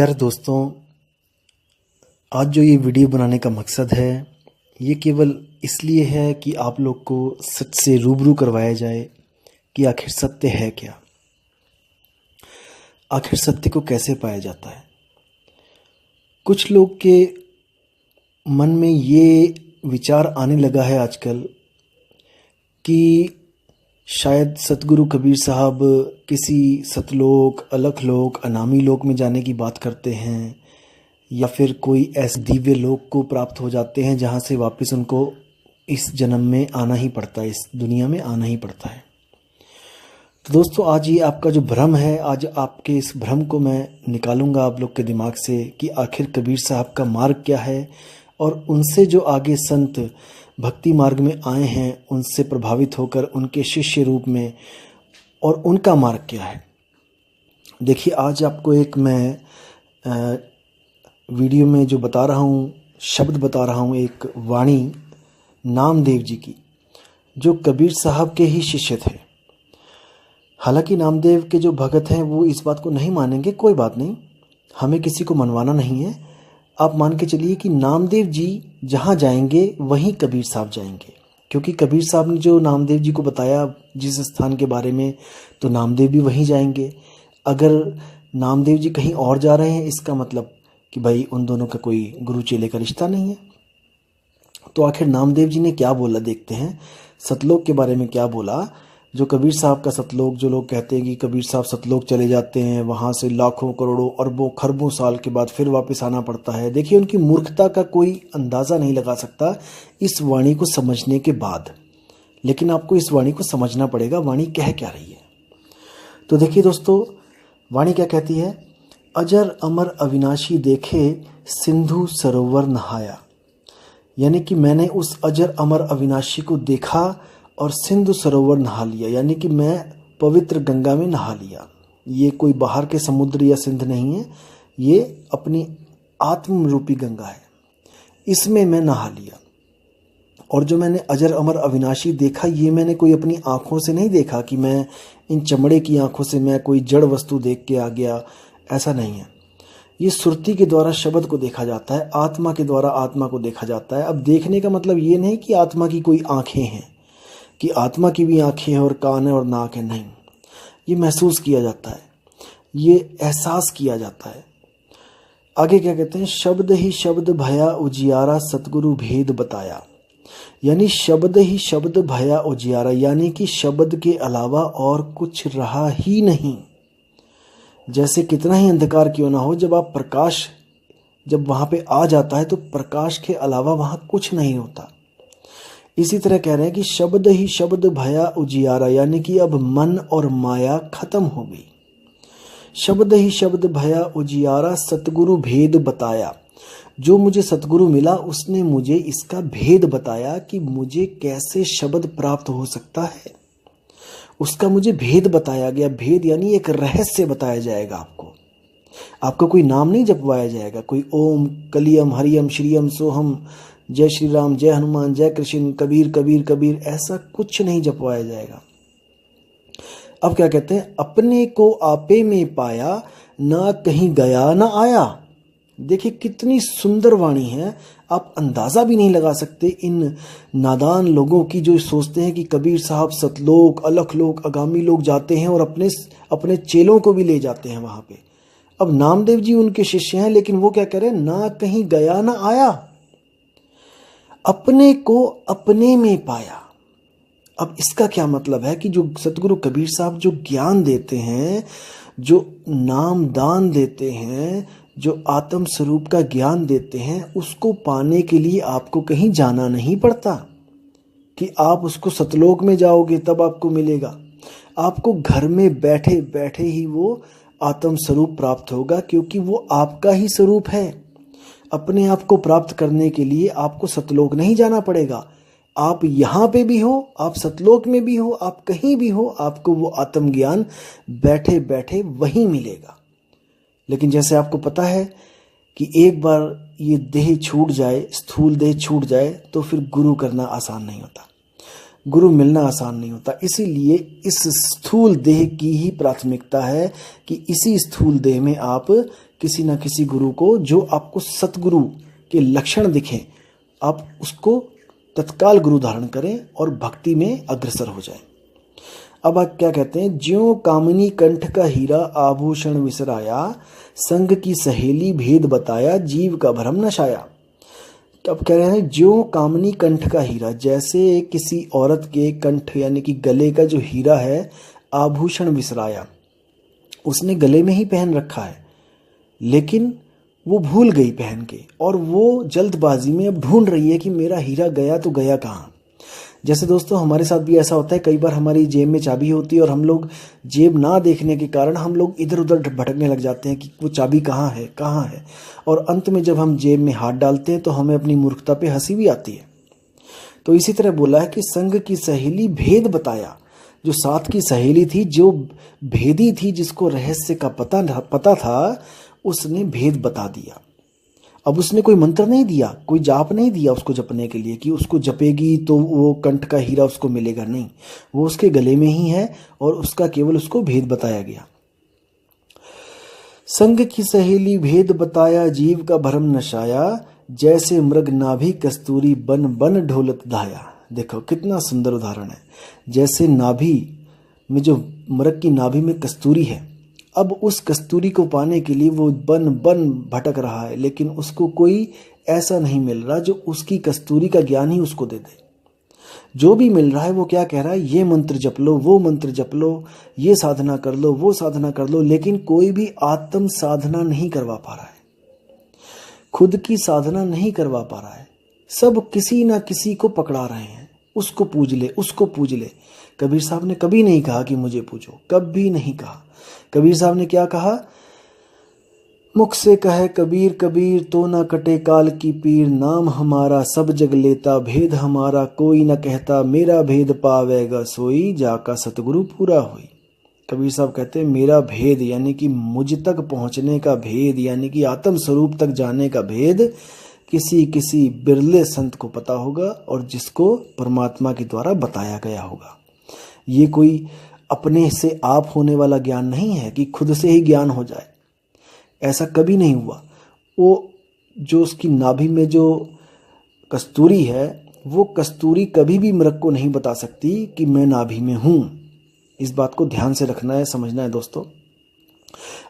प्यारे दोस्तों, आज जो ये वीडियो बनाने का मकसद है ये केवल इसलिए है कि आप लोग को सच से रूबरू करवाया जाए कि आखिर सत्य है क्या, आखिर सत्य को कैसे पाया जाता है। कुछ लोग के मन में ये विचार आने लगा है आजकल कि शायद सतगुरु कबीर साहब किसी सतलोक, अलखलोक, अनामी लोक में जाने की बात करते हैं या फिर कोई ऐसे दिव्य लोक को प्राप्त हो जाते हैं जहाँ से वापस उनको इस जन्म में आना ही पड़ता है, इस दुनिया में आना ही पड़ता है। तो दोस्तों, आज ये आपका जो भ्रम है, आज आपके इस भ्रम को मैं निकालूंगा आप लोग के दिमाग से कि आखिर कबीर साहब का मार्ग क्या है और उनसे जो आगे संत भक्ति मार्ग में आए हैं उनसे प्रभावित होकर उनके शिष्य रूप में, और उनका मार्ग क्या है। देखिए, आज आपको एक मैं वीडियो में जो बता रहा हूँ, शब्द बता रहा हूँ, एक वाणी नामदेव जी की, जो कबीर साहब के ही शिष्य थे। हालांकि नामदेव के जो भगत हैं वो इस बात को नहीं मानेंगे, कोई बात नहीं, हमें किसी को मनवाना नहीं है। आप मान के चलिए कि नामदेव जी जहाँ जाएंगे वहीं कबीर साहब जाएंगे, क्योंकि कबीर साहब ने जो नामदेव जी को बताया जिस स्थान के बारे में, तो नामदेव भी वहीं जाएंगे। अगर नामदेव जी कहीं और जा रहे हैं, इसका मतलब कि भाई उन दोनों का कोई गुरु चेले का रिश्ता नहीं है। तो आखिर नामदेव जी ने क्या बोला, देखते हैं सतलोक के बारे में क्या बोला। जो कबीर साहब का सतलोक, जो लोग कहते हैं कि कबीर साहब सतलोक चले जाते हैं, वहाँ से लाखों करोड़ों अरबों खरबों साल के बाद फिर वापस आना पड़ता है। देखिए, उनकी मूर्खता का कोई अंदाज़ा नहीं लगा सकता इस वाणी को समझने के बाद, लेकिन आपको इस वाणी को समझना पड़ेगा, वाणी कह क्या रही है। तो देखिए दोस्तों, वाणी क्या कहती है। अजर अमर अविनाशी देखे सिंधु सरोवर नहाया, यानी कि मैंने उस अजर अमर अविनाशी को देखा और सिंधु सरोवर नहा लिया, यानी कि मैं पवित्र गंगा में नहा लिया। ये कोई बाहर के समुद्र या सिंध नहीं है, ये अपनी आत्म रूपी गंगा है, इसमें मैं नहा लिया। और जो मैंने अजर अमर अविनाशी देखा, ये मैंने कोई अपनी आँखों से नहीं देखा कि मैं इन चमड़े की आँखों से मैं कोई जड़ वस्तु देख के आ गया, ऐसा नहीं है। ये सुरती के द्वारा शब्द को देखा जाता है, आत्मा के द्वारा आत्मा को देखा जाता है। अब देखने का मतलब ये नहीं कि आत्मा की कोई आँखें हैं, कि आत्मा की भी आँखें हैं और कान है और नाक है, नहीं। ये महसूस किया जाता है, ये एहसास किया जाता है। आगे क्या कहते हैं, शब्द ही शब्द भया उजियारा सतगुरु भेद बताया, यानी शब्द ही शब्द भया उजियारा, यानी कि शब्द के अलावा और कुछ रहा ही नहीं। जैसे कितना ही अंधकार क्यों ना हो, जब आप प्रकाश जब वहाँ पे आ जाता है तो प्रकाश के अलावा वहाँ कुछ नहीं होता। इसी तरह कह रहे हैं कि शब्द ही शब्द भया उजियारा, यानी कि अब मन और माया खत्म हो गई। शब्द ही शब्द भया उजियारा सतगुरु भेद बताया, जो मुझे सतगुरु मिला उसने मुझे इसका भेद बताया कि मुझे कैसे शब्द प्राप्त हो सकता है, उसका मुझे भेद बताया गया। भेद यानी एक रहस्य बताया जाएगा आपको। आपको कोई नाम नहीं जपवाया जाएगा, कोई ओम कलियम हरियम श्रीयम सोहम, जय श्री राम, जय हनुमान, जय कृष्ण, कबीर कबीर कबीर, ऐसा कुछ नहीं जपवाया जाएगा। अब क्या कहते हैं, अपने को आपे में पाया, ना कहीं गया ना आया। देखिए कितनी सुंदर वाणी है, आप अंदाज़ा भी नहीं लगा सकते इन नादान लोगों की जो सोचते हैं कि कबीर साहब सतलोक, अलखलोक, आगामी लोग जाते हैं और अपने चेलों को भी ले जाते हैं वहाँ पे। अब नामदेव जी उनके शिष्य हैं, लेकिन वो क्या कह रहे हैं, ना कहीं गया ना आया, अपने को अपने में पाया। अब इसका क्या मतलब है कि जो सतगुरु कबीर साहब जो ज्ञान देते हैं, जो नाम दान देते हैं, जो आत्म स्वरूप का ज्ञान देते हैं, उसको पाने के लिए आपको कहीं जाना नहीं पड़ता कि आप उसको सतलोक में जाओगे तब आपको मिलेगा। आपको घर में बैठे बैठे ही वो आत्म स्वरूप प्राप्त होगा, क्योंकि वो आपका ही स्वरूप है। अपने आप को प्राप्त करने के लिए आपको सतलोक नहीं जाना पड़ेगा। आप यहाँ पे भी हो, आप सतलोक में भी हो, आप कहीं भी हो, आपको वो आत्मज्ञान बैठे बैठे वहीं मिलेगा। लेकिन जैसे आपको पता है कि एक बार ये देह छूट जाए, स्थूल देह छूट जाए, तो फिर गुरु करना आसान नहीं होता। गुरु मिलना आसान नहीं होता। इसीलिए इस स्थूल देह की ही प्राथमिकता है कि इसी स्थूल देह में आप किसी न किसी गुरु को, जो आपको सतगुरु के लक्षण दिखें, आप उसको तत्काल गुरु धारण करें और भक्ति में अग्रसर हो जाएं। अब आप क्या कहते हैं, ज्यों कामिनी कंठ का हीरा आभूषण विसराया, संग की सहेली भेद बताया, जीव का भरम नशाया। अब कह रहे हैं ज्यों कामिनी कंठ का हीरा, जैसे किसी औरत के कंठ यानी कि गले का जो हीरा है, आभूषण विसराया, उसने गले में ही पहन रखा है लेकिन वो भूल गई पहन के, और वो जल्दबाजी में अब ढूंढ रही है कि मेरा हीरा गया तो गया कहाँ। जैसे दोस्तों हमारे साथ भी ऐसा होता है, कई बार हमारी जेब में चाबी होती है और हम लोग जेब ना देखने के कारण हम लोग इधर उधर भटकने लग जाते हैं कि वो चाबी कहाँ है, और अंत में जब हम जेब में हाथ डालते हैं तो हमें अपनी मूर्खता पे हंसी भी आती है। तो इसी तरह बोला है कि संग की सहेली भेद बताया, जो साथ की सहेली थी, जो भेदी थी, जिसको रहस्य का पता था, उसने भेद बता दिया। अब उसने कोई मंत्र नहीं दिया, कोई जाप नहीं दिया उसको जपने के लिए कि उसको जपेगी तो वो कंठ का हीरा उसको मिलेगा, नहीं, वो उसके गले में ही है और उसका केवल उसको भेद बताया गया। संग की सहेली भेद बताया, जीव का भरम नशाया, जैसे मृग नाभि कस्तूरी बन बन ढोलत धाया। देखो कितना सुंदर उदाहरण है। जैसे नाभि में, जो मृग की नाभि में कस्तूरी है, अब उस कस्तूरी को पाने के लिए वो बन बन भटक रहा है, लेकिन उसको कोई ऐसा नहीं मिल रहा जो उसकी कस्तूरी का ज्ञान ही उसको दे दे। जो भी मिल रहा है वो क्या कह रहा है, ये मंत्र जप लो, वो मंत्र जप लो, ये साधना कर लो, वो साधना कर लो, लेकिन कोई भी आत्म साधना नहीं करवा पा रहा है, खुद की साधना नहीं करवा पा रहा है। सब किसी ना किसी को पकड़ा रहे हैं, उसको पूज ले, उसको पूज ले। कबीर साहब ने कभी नहीं कहा कि मुझे पूजो, कभी नहीं कहा। कबीर साहब ने क्या कहा, मुख से कहे कबीर कबीर तो न कटे काल की पीर, नाम हमारा सब जग लेता, भेद हमारा कोई न कहता, मेरा भेद पावेगा सोई, जाका सतगुरु पूरा होई। कबीर साहब कहते हैं मेरा भेद यानी कि मुझ तक पहुंचने का भेद, यानी कि आत्म स्वरूप तक जाने का भेद किसी किसी बिरले संत को पता होगा, और जिसको परमात्मा के द्वारा बताया गया होगा। ये कोई अपने से आप होने वाला ज्ञान नहीं है कि खुद से ही ज्ञान हो जाए, ऐसा कभी नहीं हुआ। वो जो उसकी नाभि में जो कस्तूरी है, वो कस्तूरी कभी भी मृग को नहीं बता सकती कि मैं नाभि में हूं। इस बात को ध्यान से रखना है, समझना है दोस्तों।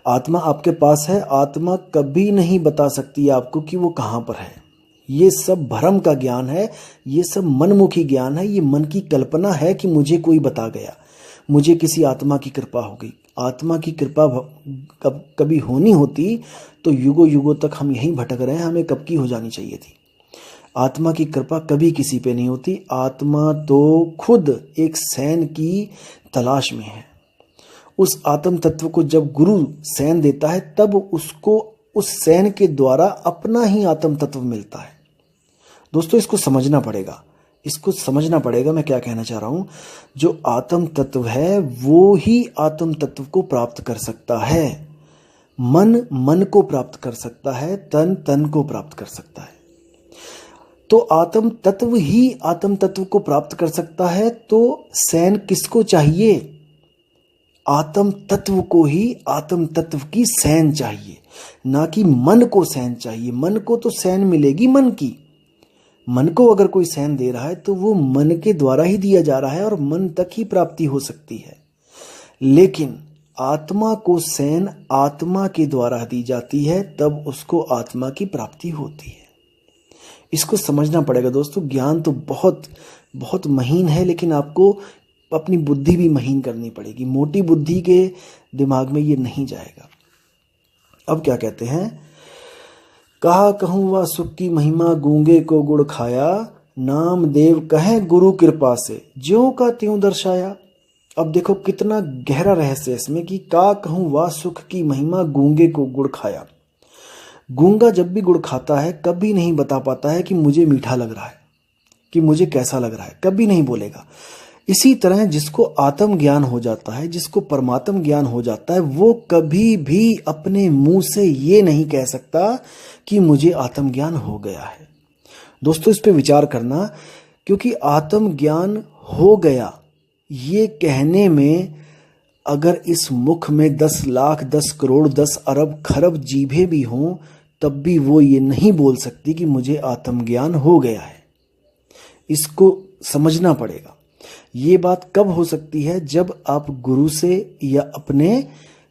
आत्मा आपके पास है, आत्मा कभी नहीं बता सकती आपको कि वो कहाँ पर है। ये सब भ्रम का ज्ञान है, ये सब मनमुखी ज्ञान है, ये मन की कल्पना है कि मुझे कोई बता गया, मुझे किसी आत्मा की कृपा हो गई। आत्मा की कृपा कभी होनी होती तो युगों युगों तक हम यहीं भटक रहे हैं, हमें कब की हो जानी चाहिए थी। आत्मा की कृपा कभी किसी पे नहीं होती। आत्मा तो खुद एक सैन की तलाश में है। उस आत्म तत्व को जब गुरु सैन देता है, तब उसको उस सैन के द्वारा अपना ही आत्म तत्व मिलता है। दोस्तों इसको समझना पड़ेगा, इसको समझना पड़ेगा मैं क्या कहना चाह रहा हूं। जो आत्म तत्व है वो ही आत्म तत्व को प्राप्त कर सकता है। मन मन को प्राप्त कर सकता है, तन तन को प्राप्त कर सकता है। तो आत्म तत्व ही आत्म तत्व को प्राप्त कर सकता है। तो सैन किसको चाहिए? आत्म तत्व को ही आत्म तत्व की सैन चाहिए, ना कि मन को सैन चाहिए। मन को तो सैन मिलेगी मन की। मन को अगर कोई सैन दे रहा है तो वो मन के द्वारा ही दिया जा रहा है और मन तक ही प्राप्ति हो सकती है। लेकिन आत्मा को सैन आत्मा के द्वारा दी जाती है, तब उसको आत्मा की प्राप्ति होती है। इसको समझना पड़ेगा दोस्तों। ज्ञान तो बहुत बहुत महीन है, लेकिन आपको अपनी बुद्धि भी महीन करनी पड़ेगी। मोटी बुद्धि के दिमाग में ये नहीं जाएगा। अब क्या कहते हैं, कहा कहूँ वह सुख की महिमा, गूंगे को गुड़ खाया, नाम देव कहे गुरु कृपा से, ज्यों का त्यों दर्शाया। अब देखो कितना गहरा रहस्य है इसमें कि का कहूँ वह सुख की महिमा, गूंगे को गुड़ खाया। गूंगा जब भी गुड़ खाता है कभी नहीं बता पाता है कि मुझे मीठा लग रहा है, कि मुझे कैसा लग रहा है, कभी नहीं बोलेगा। इसी तरह जिसको आत्म ज्ञान हो जाता है, जिसको परमात्म ज्ञान हो जाता है, वो कभी भी अपने मुंह से ये नहीं कह सकता कि मुझे आत्म ज्ञान हो गया है। दोस्तों इस पे विचार करना, क्योंकि आत्म ज्ञान हो गया ये कहने में अगर इस मुख में 10 लाख 10 करोड़ 10 अरब खरब जीभें भी हों तब भी वो ये नहीं बोल सकती कि मुझे आत्मज्ञान हो गया है। इसको समझना पड़ेगा। ये बात कब हो सकती है? जब आप गुरु से या अपने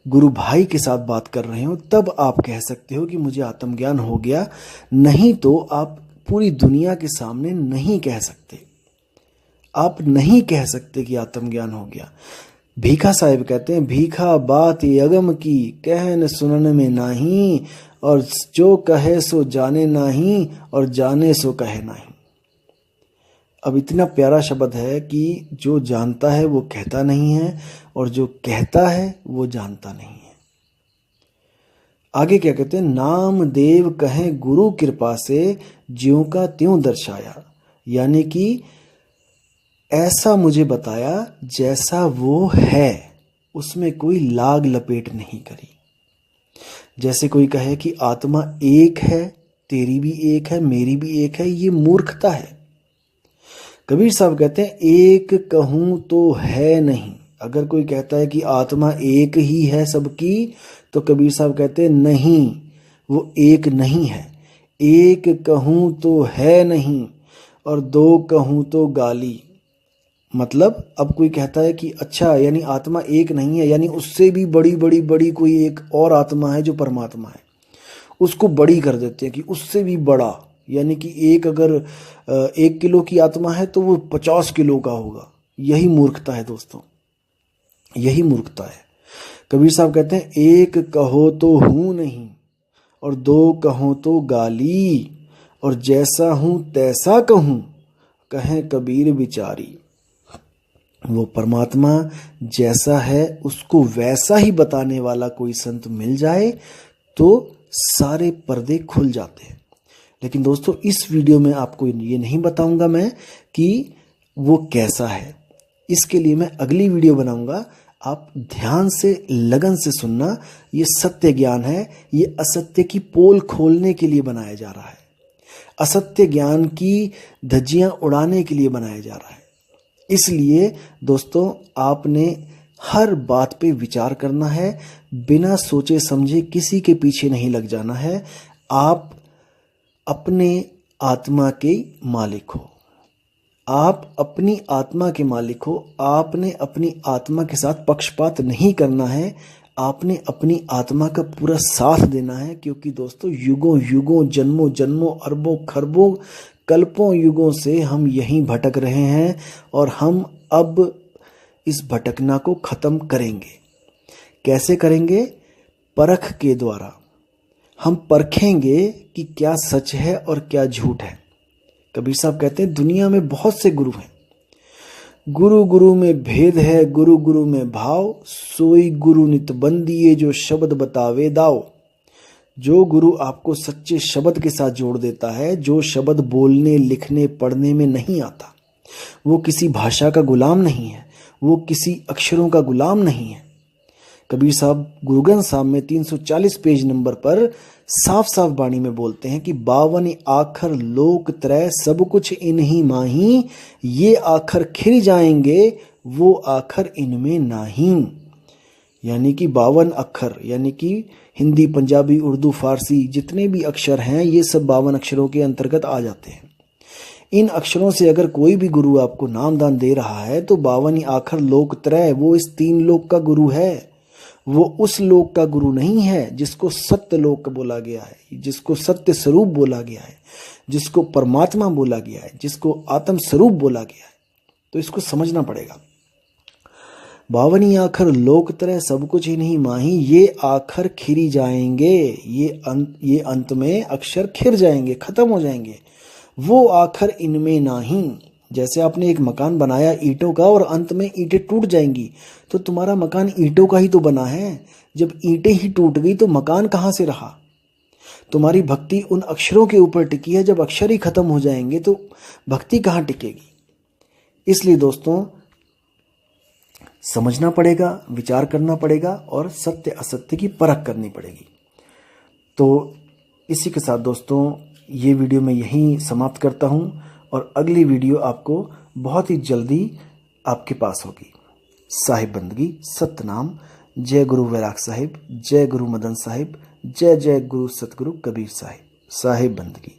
गुरु भाई के साथ बात कर रहे हो, तब आप कह सकते हो कि मुझे आत्मज्ञान हो गया। नहीं तो आप पूरी दुनिया के सामने नहीं कह सकते। आप नहीं कह सकते कि आत्मज्ञान हो गया। भीखा साहिब कहते हैं, भीखा बात अगम की कहन सुनन में नाही, और जो कहे सो जाने नाही, और जाने सो कहे नाही। अब इतना प्यारा शब्द है कि जो जानता है वो कहता नहीं है, और जो कहता है वो जानता नहीं है। आगे क्या कहते हैं? नाम देव कहें गुरु कृपा से, ज्यों का त्यों दर्शाया। यानी कि ऐसा मुझे बताया जैसा वो है, उसमें कोई लाग लपेट नहीं करी। जैसे कोई कहे कि आत्मा एक है, तेरी भी एक है, मेरी भी एक है, ये मूर्खता है। कबीर साहब कहते हैं, एक कहूं तो है नहीं। अगर कोई कहता है कि आत्मा एक ही है सबकी, तो कबीर साहब कहते हैं नहीं, वो एक नहीं है। एक कहूं तो है नहीं, और दो कहूं तो गाली। मतलब अब कोई कहता है कि अच्छा, यानी आत्मा एक नहीं है, यानी उससे भी बड़ी बड़ी बड़ी कोई एक और आत्मा है जो परमात्मा है, उसको बड़ी कर देते हैं कि उससे भी बड़ा। यानी कि एक अगर 1 किलो की आत्मा है तो वो 50 किलो का होगा। यही मूर्खता है दोस्तों, यही मूर्खता है। कबीर साहब कहते हैं, एक कहो तो हूं नहीं, और दो कहो तो गाली, और जैसा हूं तैसा कहूं, कहें कबीर विचारी। वो परमात्मा जैसा है उसको वैसा ही बताने वाला कोई संत मिल जाए तो सारे पर्दे खुल जाते हैं। लेकिन दोस्तों, इस वीडियो में आपको ये नहीं बताऊंगा मैं कि वो कैसा है। इसके लिए मैं अगली वीडियो बनाऊंगा। आप ध्यान से, लगन से सुनना। ये सत्य ज्ञान है, ये असत्य की पोल खोलने के लिए बनाया जा रहा है, असत्य ज्ञान की धज्जियां उड़ाने के लिए बनाया जा रहा है। इसलिए दोस्तों, आपने हर बात पे विचार करना है, बिना सोचे समझे किसी के पीछे नहीं लग जाना है। आप अपने आत्मा के मालिक हो, आप अपनी आत्मा के मालिक हो। आपने अपनी आत्मा के साथ पक्षपात नहीं करना है, आपने अपनी आत्मा का पूरा साथ देना है। क्योंकि दोस्तों, युगों युगों, जन्मों जन्मों, अरबों खरबों, कल्पों युगों से हम यहीं भटक रहे हैं, और हम अब इस भटकना को खत्म करेंगे। कैसे करेंगे? परख के द्वारा। हम परखेंगे कि क्या सच है और क्या झूठ है। कबीर साहब कहते हैं, दुनिया में बहुत से गुरु हैं, गुरु गुरु में भेद है, गुरु गुरु में भाव, सोई गुरु नित बंदिए, जो शब्द बतावे दाओ। जो गुरु आपको सच्चे शब्द के साथ जोड़ देता है, जो शब्द बोलने लिखने पढ़ने में नहीं आता, वो किसी भाषा का गुलाम नहीं है, वो किसी अक्षरों का गुलाम नहीं है। कबीर साहब गुरु ग्रंथ साहब में 340 पेज नंबर पर साफ साफ वाणी में बोलते हैं कि 52 आखर लोक त्रय सब कुछ इन्हीं माही, ये आखर खिर जाएंगे वो आखर इनमें नाही। यानी कि 52 अक्षर, यानी कि हिंदी, पंजाबी, उर्दू, फारसी जितने भी अक्षर हैं, ये सब 52 अक्षरों के अंतर्गत आ जाते हैं। इन अक्षरों से अगर कोई भी गुरु आपको नामदान दे रहा है तो 52 आखर लोक त्रय, वो इस 3 लोक का गुरु है। वो उस लोक का गुरु नहीं है जिसको सत्य लोक बोला गया है, जिसको सत्य स्वरूप बोला गया है, जिसको परमात्मा बोला गया है, जिसको आत्म स्वरूप बोला गया है। तो इसको समझना पड़ेगा। 52 आखर लोक त्रय सब कुछ ही नहीं माही, ये आखर खिरी जाएंगे, ये अंत में अक्षर खिर जाएंगे, खत्म हो जाएंगे, वो आखर इनमें नाही। जैसे आपने एक मकान बनाया ईंटों का और अंत में ईंटें टूट जाएंगी, तो तुम्हारा मकान ईंटों का ही तो बना है। जब ईंटें ही टूट गई तो मकान कहाँ से रहा? तुम्हारी भक्ति उन अक्षरों के ऊपर टिकी है, जब अक्षर ही खत्म हो जाएंगे तो भक्ति कहाँ टिकेगी? इसलिए दोस्तों, समझना पड़ेगा, विचार करना पड़ेगा और सत्य असत्य की परख करनी पड़ेगी। तो इसी के साथ दोस्तों, ये वीडियो मैं यहीं समाप्त करता हूँ और अगली वीडियो आपको बहुत ही जल्दी आपके पास होगी। साहिब बंदगी, सतनाम, जय गुरु वैराग साहिब, जय गुरु मदन साहिब, जय जय गुरु सतगुरु कबीर साहिब। साहिब बंदगी।